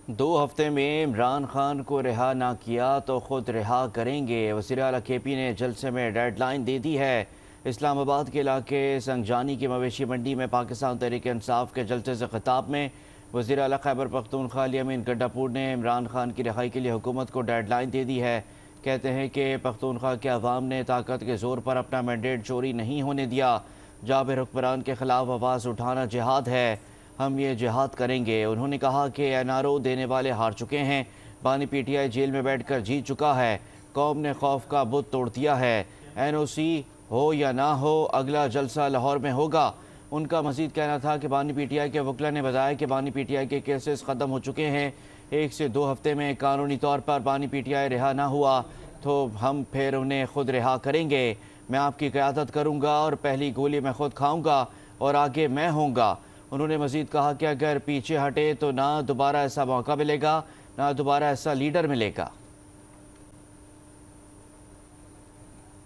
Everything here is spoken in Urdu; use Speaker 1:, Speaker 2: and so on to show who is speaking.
Speaker 1: دو ہفتے میں عمران خان کو رہا نہ کیا تو خود رہا کریں گے۔ وزیر اعلیٰ کے پی نے جلسے میں ڈیڈ لائن دے دی ہے۔ اسلام آباد کے علاقے سنگجانی کی مویشی منڈی میں پاکستان تحریک انصاف کے جلسے سے خطاب میں وزیر اعلیٰ خیبر پختونخوا علی امین گڈھاپور نے عمران خان کی رہائی کے لیے حکومت کو ڈیڈ لائن دے دی ہے۔ کہتے ہیں کہ پختونخوا کے عوام نے طاقت کے زور پر اپنا مینڈیٹ چوری نہیں ہونے دیا۔ جابر حکمران کے خلاف آواز اٹھانا جہاد ہے، ہم یہ جہاد کریں گے۔ انہوں نے کہا کہ این آر او دینے والے ہار چکے ہیں، بانی پی ٹی آئی جیل میں بیٹھ کر جیت چکا ہے، قوم نے خوف کا بت توڑ دیا ہے۔ این او سی ہو یا نہ ہو، اگلا جلسہ لاہور میں ہوگا۔ ان کا مزید کہنا تھا کہ بانی پی ٹی آئی کے وکلا نے بتایا کہ بانی پی ٹی آئی کے کیسز ختم ہو چکے ہیں۔ 1 سے 2 ہفتے میں قانونی طور پر بانی پی ٹی آئی رہا نہ ہوا تو ہم پھر انہیں خود رہا کریں گے۔ میں آپ کی قیادت کروں گا اور پہلی گولی میں خود کھاؤں گا اور آگے میں ہوں گا۔ انہوں نے مزید کہا کہ اگر پیچھے ہٹے تو نہ دوبارہ ایسا موقع ملے گا، نہ دوبارہ ایسا لیڈر ملے گا۔